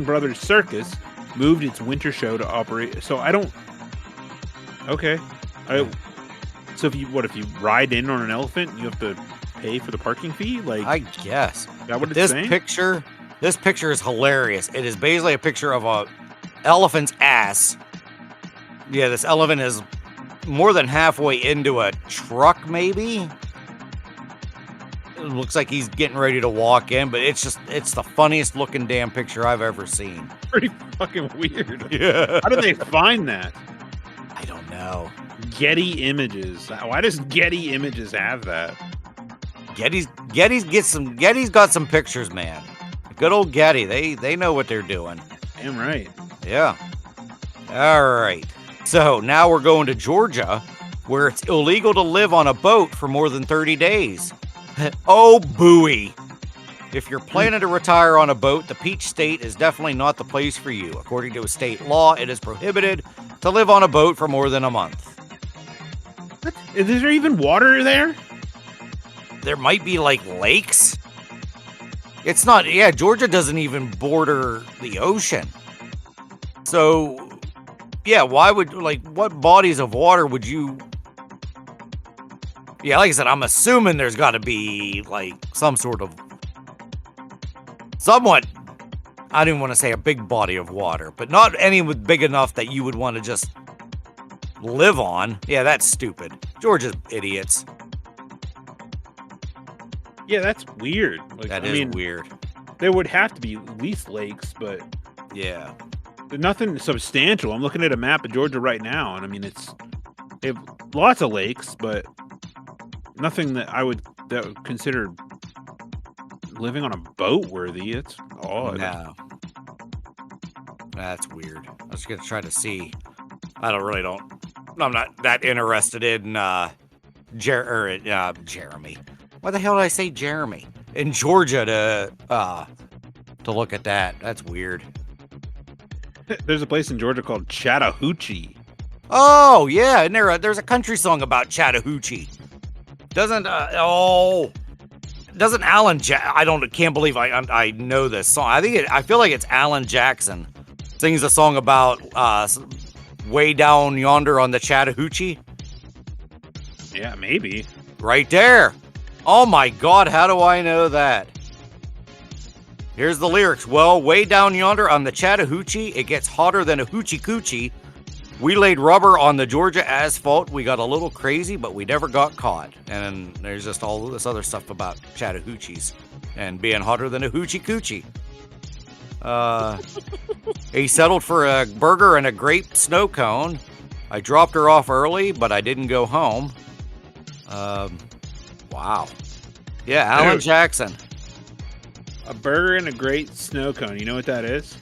Brothers Circus moved its winter show to operate. So I don't. Okay. So if you ride in on an elephant, you have to pay for the parking fee? Like, I guess. Is that what it's This saying? This picture is hilarious. It is basically a picture of a elephant's ass. Yeah, this elephant is more than halfway into a truck, maybe. It looks like he's getting ready to walk in, but it's the funniest looking damn picture I've ever seen. Pretty fucking weird. Yeah. How did they find that? I don't know. Getty Images. Why does Getty Images have that? Getty's got some pictures, man. Good old Getty. They know what they're doing. Damn right. Yeah. All right. So now we're going to Georgia, where it's illegal to live on a boat for more than 30 days. Oh, booey. If you're planning to retire on a boat, the Peach State is definitely not the place for you. According to a state law, it is prohibited to live on a boat for more than a month. What? Is there even water there? There might be like lakes. It's not, yeah, Georgia doesn't even border the ocean. So, yeah, why would, like, what bodies of water would you... Yeah, like I said, I'm assuming there's got to be, like, some sort of... Somewhat, I didn't want to say a big body of water, but not any big enough that you would want to just live on. Yeah, that's stupid. Georgia's idiots. Yeah, that's weird. Like, That is weird. There would have to be at least lakes, but Yeah. there's nothing substantial. I'm looking at a map of Georgia right now, and I mean, they have lots of lakes, but nothing that would consider living on a boat worthy. It's odd. No. That's weird. I was going to try to see. I'm not that interested in Jeremy. Why the hell did I say Jeremy? In Georgia to look at that. That's weird. There's a place in Georgia called Chattahoochee. Oh, yeah. And there's a country song about Chattahoochee. Doesn't Alan can't believe I know this song. I feel like it's Alan Jackson sings a song about way down yonder on the Chattahoochee. Yeah, maybe. Right there. Oh my God, how do I know that? Here's the lyrics. Well, way down yonder on the Chattahoochee, it gets hotter than a hoochie coochie. We laid rubber on the Georgia asphalt. We got a little crazy, but we never got caught. And there's just all this other stuff about Chattahoochees and being hotter than a hoochie coochie. He settled for a burger and a grape snow cone. I dropped her off early, but I didn't go home. Wow. Yeah, Alan Dude. Jackson. A burger and a great snow cone. You know what that is?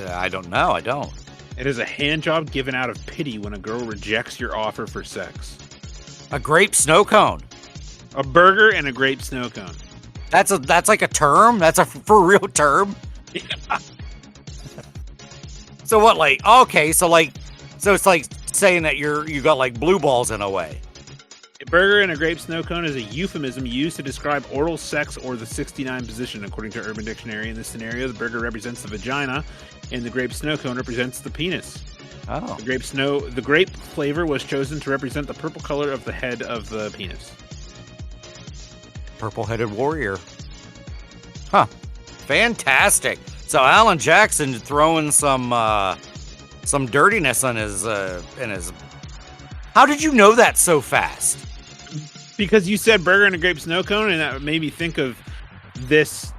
I don't know. I don't. It is a hand job given out of pity when a girl rejects your offer for sex. A grape snow cone. A burger and a grape snow cone. That's like a term? That's a for real term? Yeah. So what, like, okay, so it's like saying that you got like blue balls in a way. A burger and a grape snow cone is a euphemism used to describe oral sex or the 69 position, according to Urban Dictionary. In this scenario, the burger represents the vagina, and the grape snow cone represents the penis. Oh. The grape flavor was chosen to represent the purple color of the head of the penis. Purple-headed warrior. Huh. Fantastic. So Alan Jackson throwing some dirtiness on his. How did you know that so fast? Because you said burger and a grape snow cone, and that made me think of this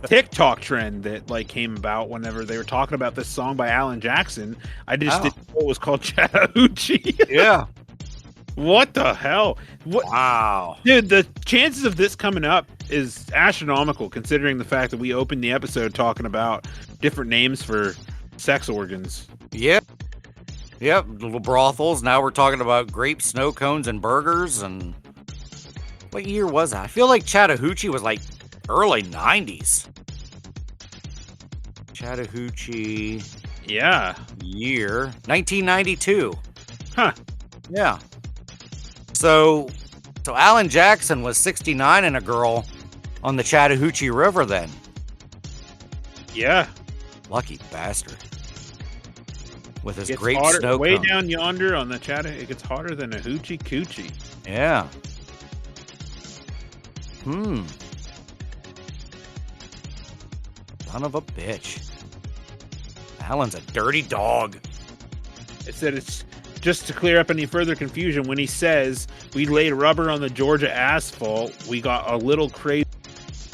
TikTok trend that like came about whenever they were talking about this song by Alan Jackson. I just didn't know it was called Chattahoochee. Yeah. What the hell? Wow. Dude, the chances of this coming up is astronomical, considering the fact that we opened the episode talking about different names for sex organs. Yep. Yep. Little brothels. Now we're talking about grape snow cones and burgers. And what year was that? I feel like Chattahoochee was like early 90s. Chattahoochee. Yeah. Year 1992. Huh. Yeah. So Alan Jackson was 69 and a girl on the Chattahoochee River then. Yeah. Lucky bastard. With his It's great hotter, snow way cone. down yonder on the Chattahoochee. It gets hotter than a hoochie coochie. Yeah. Son of a bitch. Alan's a dirty dog. It said it's just to clear up any further confusion. When he says we laid rubber on the Georgia asphalt, we got a little crazy.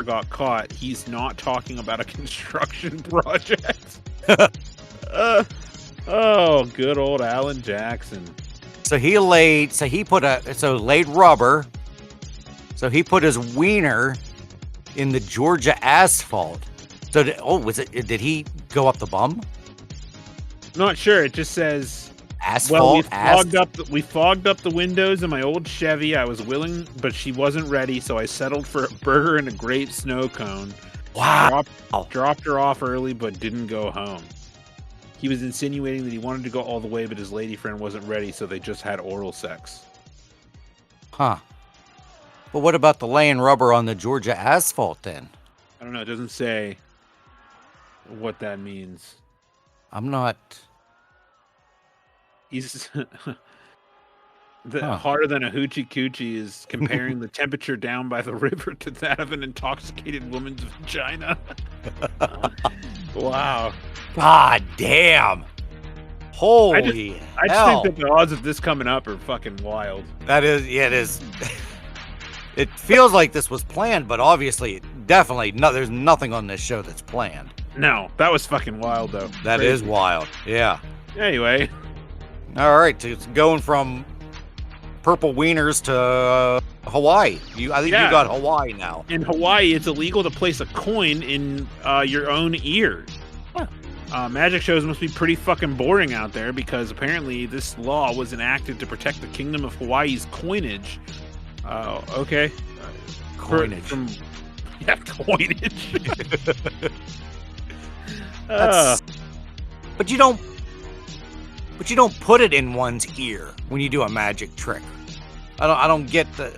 Got caught. He's not talking about a construction project. Oh, good old Alan Jackson. So he laid rubber. So he put his wiener in the Georgia asphalt. So did he go up the bum? Not sure. It just says Asphalt. well, we fogged up the windows in my old Chevy. I was willing, but she wasn't ready, so I settled for a burger and a great snow cone. Wow. Dropped her off early, but didn't go home. He was insinuating that he wanted to go all the way, but his lady friend wasn't ready, so they just had oral sex. Huh. But what about the laying rubber on the Georgia asphalt then? I don't know. It doesn't say what that means. I'm not... He's hotter than a hoochie coochie is comparing the temperature down by the river to that of an intoxicated woman's vagina. Wow. God damn. Holy hell. I just think that the odds of this coming up are fucking wild. That is, yeah, it is. It feels like this was planned, but obviously, definitely, there's nothing on this show that's planned. No, that was fucking wild, though. That is wild. Yeah. Anyway. All right, it's going from purple wieners to Hawaii. I think you got Hawaii now. In Hawaii, it's illegal to place a coin in your own ear. Huh. Magic shows must be pretty fucking boring out there because apparently this law was enacted to protect the Kingdom of Hawaii's coinage. Okay. Coinage. Coinage. But you don't put it in one's ear when you do a magic trick. I don't get the.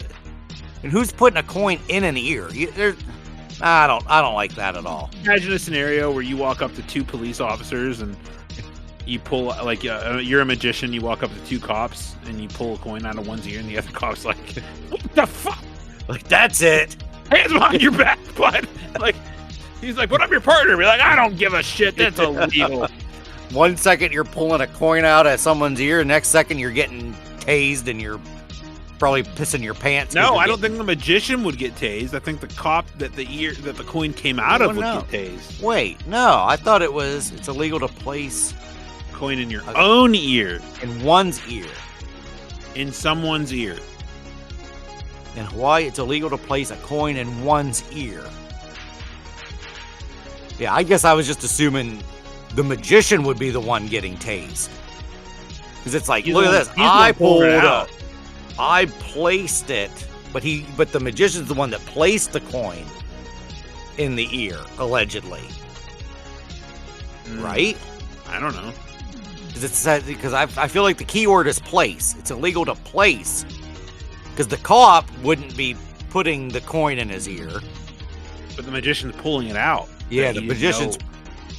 And who's putting a coin in an ear? I don't like that at all. Imagine a scenario where you walk up to two police officers and you pull, like, you're a magician. You walk up to two cops and you pull a coin out of one's ear, and the other cop's like, "What the fuck? Like, that's it. Hands behind your back, bud." Like, he's like, "But I'm your partner." Be like, "I don't give a shit. That's illegal." 1 second you're pulling a coin out of someone's ear, next second you're getting tased and you're probably pissing your pants. No, I don't think the magician would get tased. I think the cop that the coin came out of would get tased. Wait, no, I thought it's illegal to place coin in your own ear. In one's ear. In someone's ear. In Hawaii, it's illegal to place a coin in one's ear. Yeah, I guess I was just assuming the magician would be the one getting tased. Because it's like, look at this. I pulled it out. I placed it, but the magician's the one that placed the coin in the ear, allegedly. Right? I don't know. Because I feel like the key word is place. It's illegal to place. Because the cop wouldn't be putting the coin in his ear. But the magician's pulling it out. Yeah, the magician's...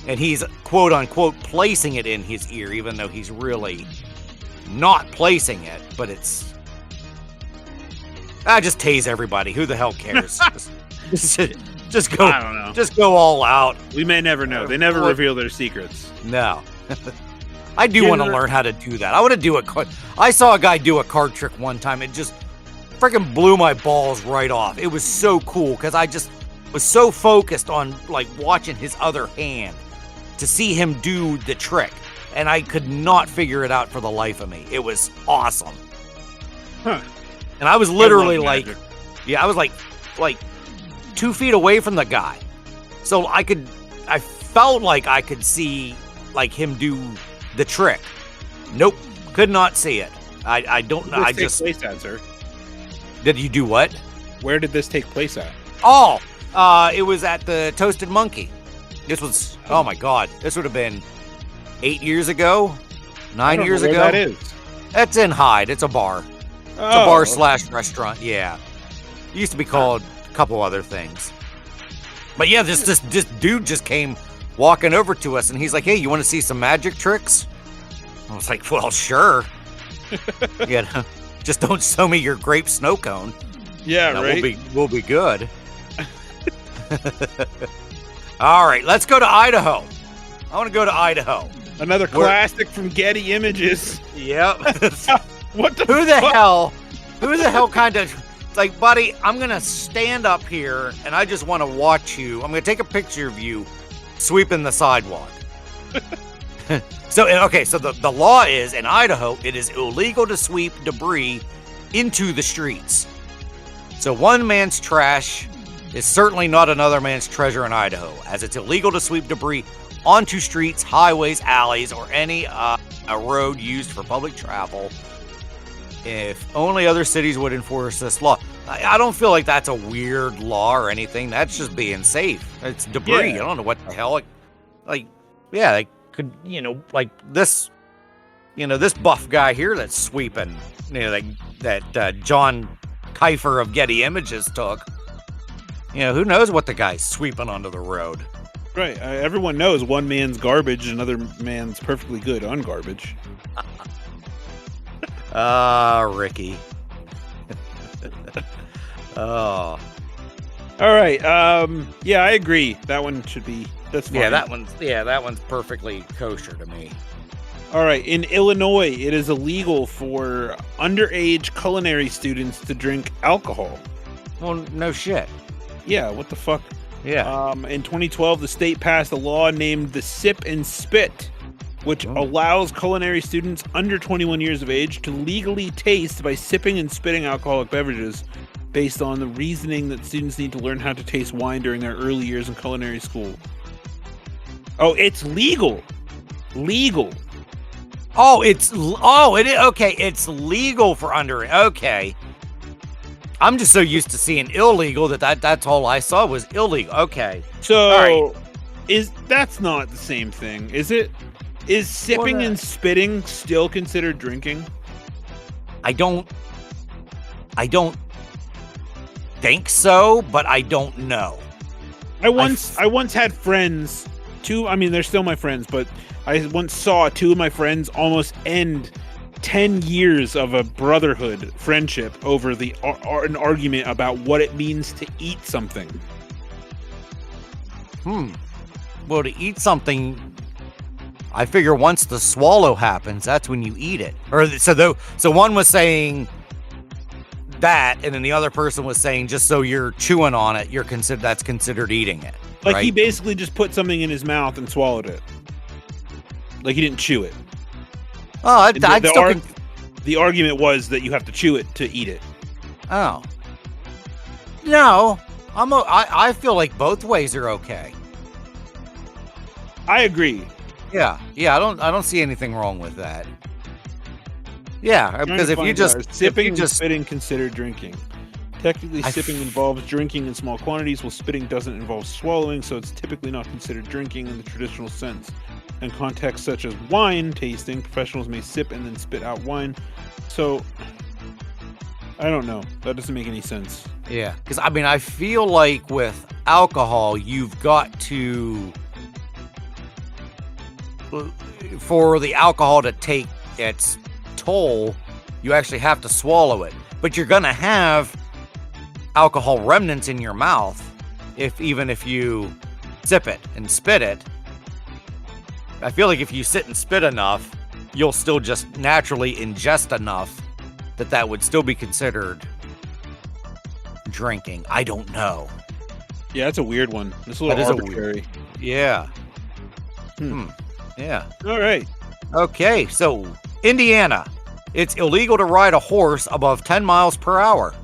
And he's, quote-unquote, placing it in his ear, even though he's really not placing it. But it's... just tase everybody. Who the hell cares? just go. I don't know. Just go all out. We may never know. They never reveal their secrets. No. I do want to learn how to do that. I want to do I saw a guy do a card trick one time. It just freaking blew my balls right off. It was so cool because I just was so focused on like watching his other hand to see him do the trick, and I could not figure it out for the life of me. It was awesome. Huh. And I was literally like, I was like 2 feet away from the guy. So I felt like I could see like him do the trick. Nope. Could not see it. I don't know. Where did this take place at, sir? Did you do what? Where did this take place at? Oh, it was at the Toasted Monkey. This was, oh my God, this would have been 8 years ago, 9 years ago. That is. That's in Hyde. It's a bar. It's a bar / restaurant. Yeah, it used to be called a couple other things. But yeah, this dude just came walking over to us, and he's like, "Hey, you want to see some magic tricks?" I was like, "Well, sure." Yeah, just don't show me your grape snow cone. Yeah, right. We'll be good. All right, let's go to Idaho. I want to go to Idaho. Another classic from Getty Images. Yep. What the Who the hell kind of... It's like, buddy, I'm going to stand up here, and I just want to watch you. I'm going to take a picture of you sweeping the sidewalk. So the law is, in Idaho, it is illegal to sweep debris into the streets. So one man's trash is certainly not another man's treasure in Idaho, as it's illegal to sweep debris onto streets, highways, alleys, or any a road used for public travel. If only other cities would enforce this law. I don't feel like that's a weird law or anything. That's just being safe. It's debris. Yeah. I don't know what the hell. They could, like this, this buff guy here that's sweeping, that John Kiefer of Getty Images took. Who knows what the guy's sweeping onto the road. Right. Everyone knows one man's garbage, another man's perfectly good on garbage. Ricky. Oh. All right. Yeah, I agree. That one should be. That's fine. that one's perfectly kosher to me. All right. In Illinois, it is illegal for underage culinary students to drink alcohol. Well, no shit. Yeah. What the fuck? Yeah. In 2012, the state passed a law named the Sip and Spit, which allows culinary students under 21 years of age to legally taste by sipping and spitting alcoholic beverages, based on the reasoning that students need to learn how to taste wine during their early years in culinary school. Oh, it's legal. Legal. It is okay. It's legal for under. Okay. I'm just so used to seeing illegal that's all I saw was illegal. Okay. So, that's not the same thing, is it? Is sipping and spitting still considered drinking? I don't think so, but I don't know. I once had friends, they're still my friends, but I once saw two of my friends almost end 10 years of a brotherhood friendship over an argument about what it means to eat something. Well, to eat something, I figure once the swallow happens, that's when you eat it. So one was saying that, and then the other person was saying just so you're chewing on it, that's considered eating it. Like, right? He basically just put something in his mouth and swallowed it. Like, he didn't chew it. Oh, the argument was that you have to chew it to eat it. Oh. No, I feel like both ways are okay. I agree. Yeah, I don't see anything wrong with that. Yeah, because if you just sipping and spitting considered drinking. Technically, sipping involves drinking in small quantities, while spitting doesn't involve swallowing, so it's typically not considered drinking in the traditional sense. In contexts such as wine tasting, professionals may sip and then spit out wine. So, I don't know. That doesn't make any sense. Yeah, because I feel like with alcohol, you've got to, for the alcohol to take its toll, you actually have to swallow it. But you're going to have alcohol remnants in your mouth even if you sip it and spit it. I feel like if you sit and spit enough, you'll still just naturally ingest enough that would still be considered drinking. I don't know. Yeah, that's a weird one. It's a little arbitrary. Yeah. Yeah. All right. Okay, so Indiana. It's illegal to ride a horse above 10 miles per hour.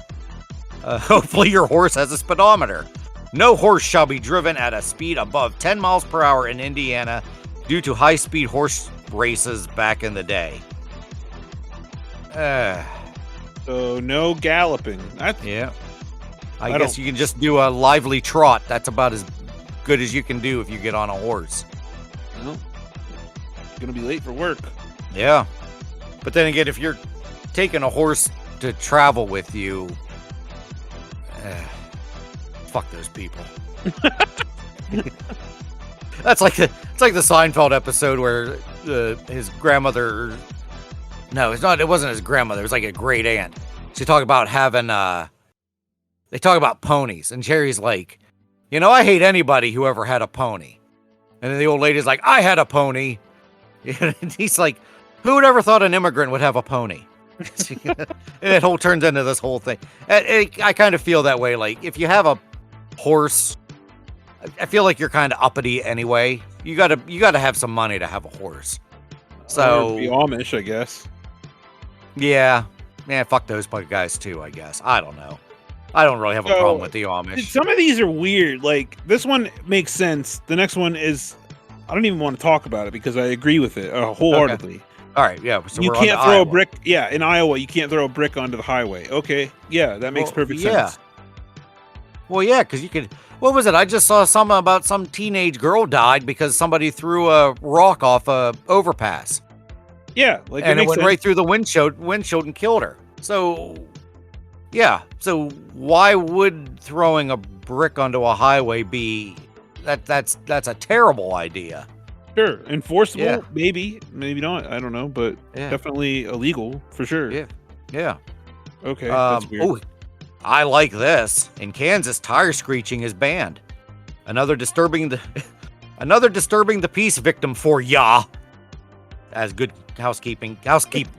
Hopefully your horse has a speedometer. No horse shall be driven at a speed above 10 miles per hour in Indiana due to high-speed horse races back in the day. So no galloping. Yeah. I guess you can just do a lively trot. That's about as good as you can do if you get on a horse. Well, gonna be late for work. Yeah. But then again, if you're taking a horse to travel with you, fuck those people. It's like the Seinfeld episode where his grandmother. No, it's not. It wasn't his grandmother. It was like a great aunt. She talked about having. They talk about ponies, and Jerry's like, I hate anybody who ever had a pony. And then the old lady's like, I had a pony. And he's like, who would ever thought an immigrant would have a pony? And it whole turns into this whole thing. I kind of feel that way. Like, if you have a horse, I feel like you're kind of uppity anyway. You gotta have some money to have a horse. So be Amish, I guess. Yeah, fuck those guys too, I guess. I don't know. I don't really have a problem with the Amish. Some of these are weird. Like, this one makes sense. The next one is, I don't even want to talk about it because I agree with it wholeheartedly. Okay. All right, yeah. So you can't throw a brick. Yeah, in Iowa, you can't throw a brick onto the highway. Okay, yeah, that makes perfect sense. Well, yeah, because you could. What was it? I just saw something about some teenage girl died because somebody threw a rock off a overpass. Yeah, and it went right through the windshield and killed her. So, yeah. So why would throwing a brick onto a highway be that's a terrible idea? Sure, enforceable, maybe not. I don't know, but definitely illegal for sure. Yeah. Okay, that's weird. Oh, I like this. In Kansas, tire screeching is banned. Another disturbing the peace victim for ya. As good housekeeping.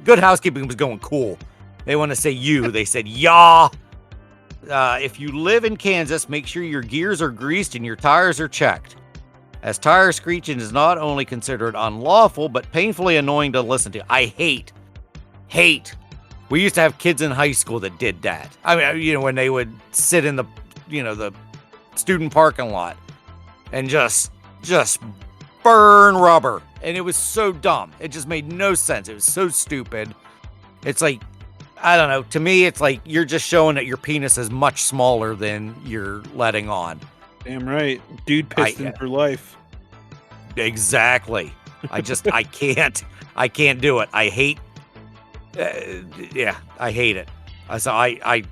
Good housekeeping was going cool. They want to say you. They said ya. If you live in Kansas, make sure your gears are greased and your tires are checked. As tire screeching is not only considered unlawful, but painfully annoying to listen to. I hate. We used to have kids in high school that did that. I mean, when they would sit in the student parking lot and just burn rubber. And it was so dumb. It just made no sense. It was so stupid. It's like, I don't know. To me, it's like you're just showing that your penis is much smaller than you're letting on. Damn right. Dude piston for life. Exactly. I can't do it. I hate. I hate it. So I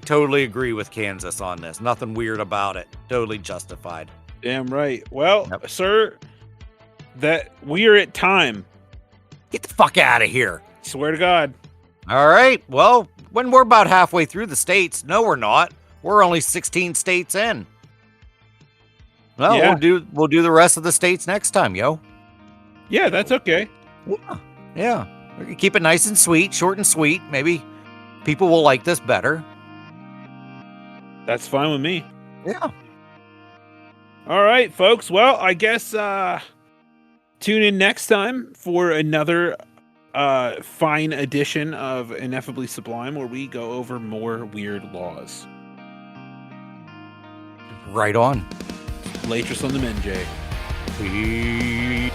totally agree with Kansas on this. Nothing weird about it. Totally justified. Damn right. Well, sir, that we are at time. Get the fuck out of here. Swear to God. All right. Well, when we're about halfway through the states, no, we're not. We're only 16 states in. Well, we'll do the rest of the states next time, yo. Yeah, that's okay. Yeah. We can keep it nice and sweet, short and sweet. Maybe people will like this better. That's fine with me. Yeah. All right, folks. Well, I guess tune in next time for another fine edition of Ineffably Sublime, where we go over more weird laws. Right on. Latris on the men, Jay. Peace.